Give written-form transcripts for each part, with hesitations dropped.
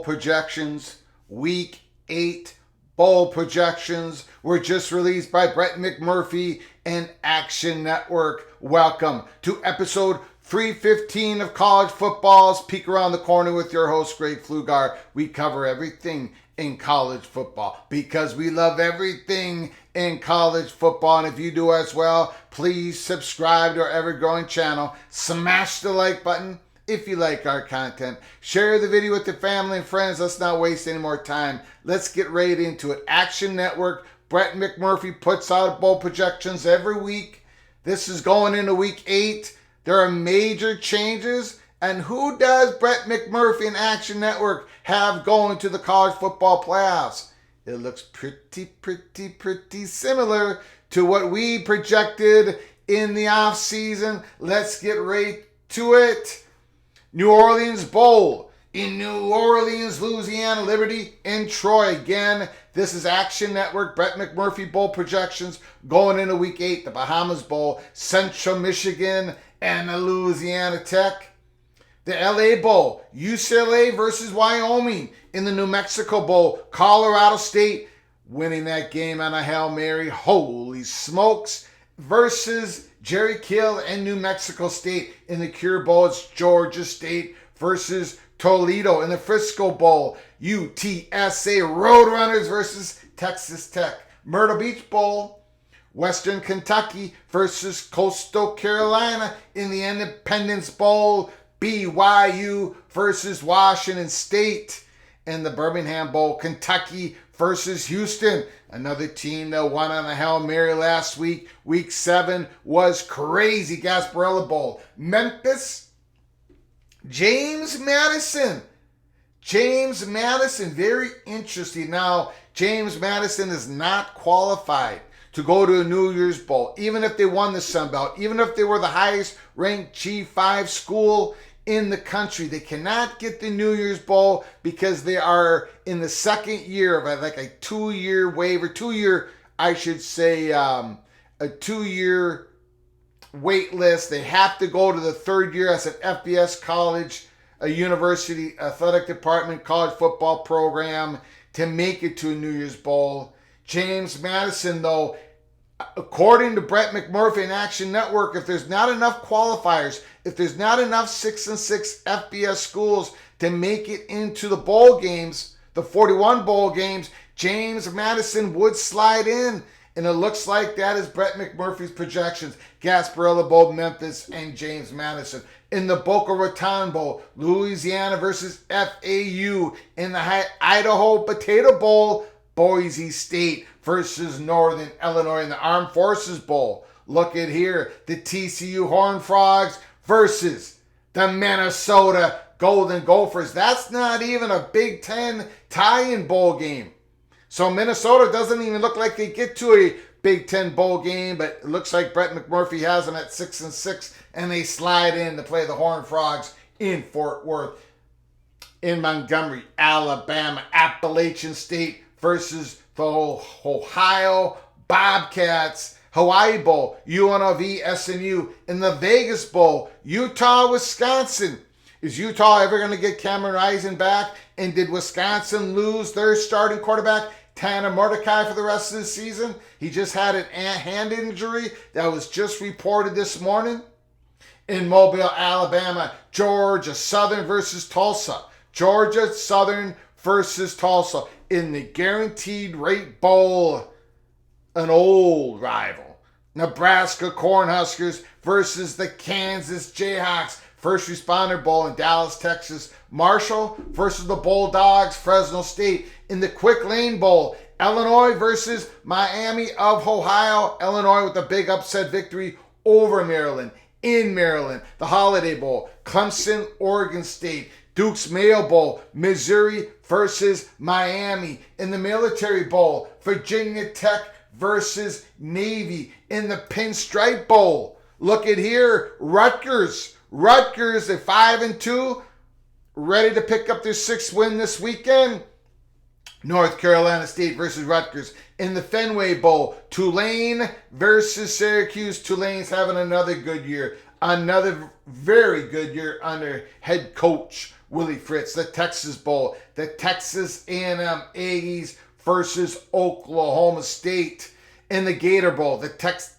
projections, Week 8 bowl projections were just released by Brett McMurphy and Action Network. Welcome to episode 315 of College Football's Peek Around the Corner with your host, Greg Pflugar. We cover everything in college football because we love everything in college football. And if you do as well, please subscribe to our ever-growing channel. Smash the like button if you like our content. Share the video with your family and friends. Let's not waste any more time. Let's get right into it. Action Network, Brett McMurphy puts out bowl projections every week. This is going into Week 8. There are major changes. And who does Brett McMurphy and Action Network have going to the college football playoffs? It looks pretty similar to what we projected in the offseason. Let's get right to it. New Orleans Bowl in New Orleans, Louisiana, Liberty, and Troy. Again, this is Action Network, Brett McMurphy Bowl projections going into Week 8. The Bahamas Bowl, Central Michigan, and the Louisiana Tech. The LA Bowl, UCLA versus Wyoming. In the New Mexico Bowl, Colorado State winning that game on a Hail Mary. Holy smokes. Versus Jerry Kill and New Mexico State. In the Cure Bowl, it's Georgia State versus Toledo. In the Frisco Bowl, UTSA Roadrunners versus Texas Tech. Myrtle Beach Bowl, Western Kentucky versus Coastal Carolina. In the Independence Bowl, BYU versus Washington State. In the Birmingham Bowl, Kentucky versus Houston. Another team that won on a Hail Mary last week. Week 7 was crazy. Gasparilla Bowl. Memphis, James Madison. James Madison, very interesting. Now, James Madison is not qualified to go to a New Year's Bowl, even if they won the Sun Belt, even if they were the highest ranked G5 school in the country. They cannot get the New Year's Bowl because they are in the second year of a 2-year waiver, a 2-year wait list. They have to go to the third year as an FBS college, a university athletic department, college football program to make it to a New Year's Bowl. James Madison, though, according to Brett McMurphy and Action Network, if there's not enough qualifiers, if there's not enough 6-6 FBS schools to make it into the bowl games, the 41 bowl games, James Madison would slide in. And it looks like that is Brett McMurphy's projections. Gasparilla Bowl, Memphis, and James Madison. In the Boca Raton Bowl, Louisiana versus FAU. In the Idaho Potato Bowl, Boise State versus Northern Illinois. In the Armed Forces Bowl, look at here, the TCU Horned Frogs versus the Minnesota Golden Gophers. That's not even a Big Ten tie-in bowl game. So Minnesota doesn't even look like they get to a Big Ten bowl game, but it looks like Brett McMurphy has them at 6-6, and they slide in to play the Horned Frogs in Fort Worth. In Montgomery, Alabama, Appalachian State versus the Ohio Bobcats. Hawaii Bowl, UNLV, SMU. In the Vegas Bowl, Utah, Wisconsin. Is Utah ever going to get Cameron Rising back? And did Wisconsin lose their starting quarterback, Tanner Mordecai, for the rest of the season? He just had a hand injury that was just reported this morning. In Mobile, Alabama, Georgia Southern versus Tulsa. Georgia Southern versus Tulsa. In the Guaranteed Rate Bowl, an old rival. Nebraska Cornhuskers versus the Kansas Jayhawks. First Responder Bowl in Dallas, Texas. Marshall versus the Bulldogs, Fresno State. In the Quick Lane Bowl, Illinois versus Miami of Ohio. Illinois with a big upset victory over Maryland. In Maryland, the Holiday Bowl, Clemson, Oregon State. Duke's Mayo Bowl, Missouri versus Miami. In the Military Bowl, Virginia Tech versus Navy. In the Pinstripe Bowl, look at here, Rutgers at 5-2, ready to pick up their 6th win this weekend. North Carolina State versus Rutgers. In the Fenway Bowl, Tulane versus Syracuse. Tulane's having another good year. Another very good year under head coach Willie Fritz. The Texas Bowl, the Texas A&M Aggies versus Oklahoma State. In the Gator Bowl, the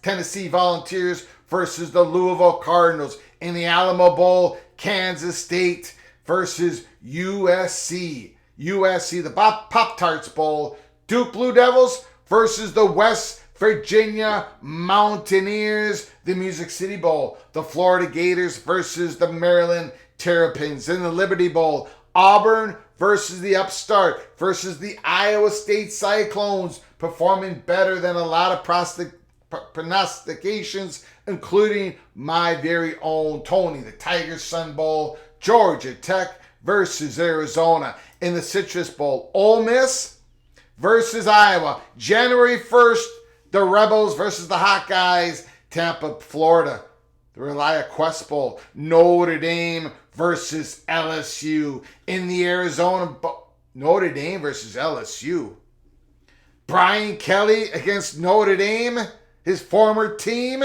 Tennessee Volunteers versus the Louisville Cardinals. In the Alamo Bowl, Kansas State versus USC. USC, the Pop-Tarts Bowl, Duke Blue Devils versus the West Virginia Mountaineers. The Music City Bowl, the Florida Gators versus the Maryland Terrapins. In the Liberty Bowl, Auburn versus the Upstart versus the Iowa State Cyclones, performing better than a lot of prognostications, including my very own Tony. The Tigers Sun Bowl, Georgia Tech versus Arizona. In the Citrus Bowl, Ole Miss versus Iowa. January 1st, the Rebels versus the Hawkeyes, Tampa, Florida. The ReliaQuest Bowl, Notre Dame versus LSU. In the Arizona Bowl, Notre Dame versus LSU. Brian Kelly against Notre Dame, his former team.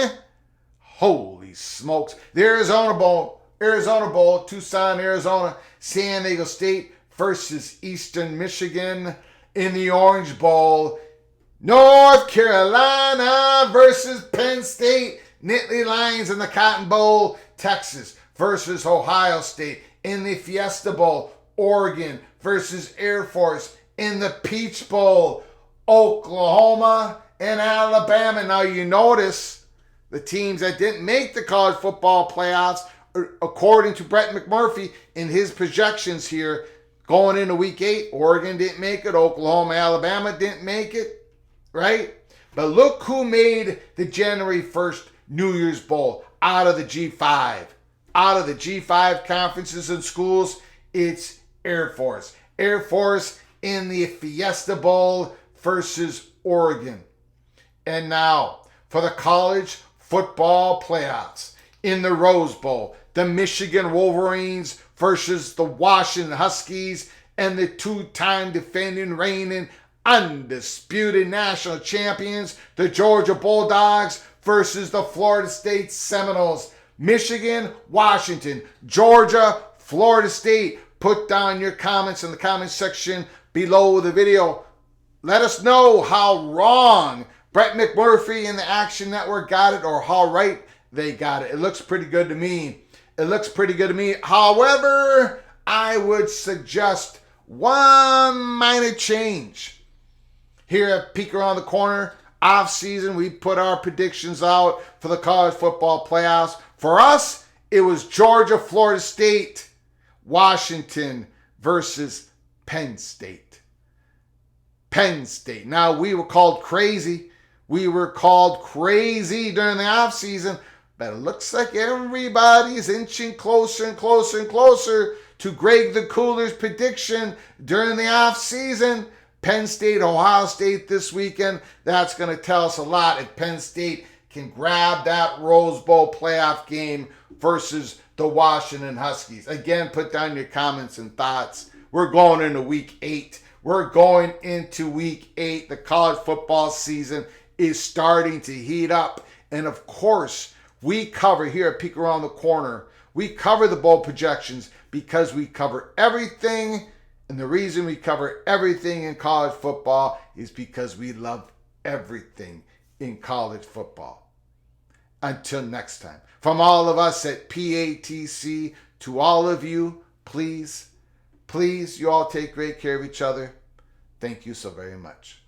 Holy smokes. The Arizona Bowl, Tucson, Arizona. San Diego State versus Eastern Michigan. In the Orange Bowl, North Carolina versus Penn State. Nittany Lions. In the Cotton Bowl, Texas versus Ohio State. In the Fiesta Bowl, Oregon versus Air Force. In the Peach Bowl, Oklahoma and Alabama. Now you notice the teams that didn't make the college football playoffs, according to Brett McMurphy in his projections here, going into week 8, Oregon didn't make it, Oklahoma, Alabama didn't make it, right? But look who made the January 1st New Year's Bowl out of the G5. Out of the G5 conferences and schools, it's Air Force. Air Force in the Fiesta Bowl versus Oregon. And now for the college football playoffs. In the Rose Bowl, the Michigan Wolverines versus the Washington Huskies, and the two-time defending, reigning, undisputed national champions, the Georgia Bulldogs versus the Florida State Seminoles. Michigan, Washington, Georgia, Florida State. Put down your comments in the comment section below the video. Let us know how wrong Brett McMurphy and the Action Network got it, or how right they got it. It looks pretty good to me. However, I would suggest one minor change. Here at Peek Around the Corner, off season, we put our predictions out for the college football playoffs. For us, it was Georgia, Florida State, Washington versus Penn State. Penn State. Now, we were called crazy. during the offseason, but it looks like everybody's inching closer and closer and closer to Greg the Cooler's prediction during the offseason. Penn State, Ohio State this weekend. That's going to tell us a lot if Penn State can grab that Rose Bowl playoff game versus the Washington Huskies. Again, put down your comments and thoughts. We're going into week 8. The college football season is starting to heat up. And of course, we cover here at Peek Around the Corner, we cover the bowl projections because we cover everything. And the reason we cover everything in college football is because we love everything in college football. Until next time, from all of us at PATC to all of you, please, you all take great care of each other. Thank you so very much.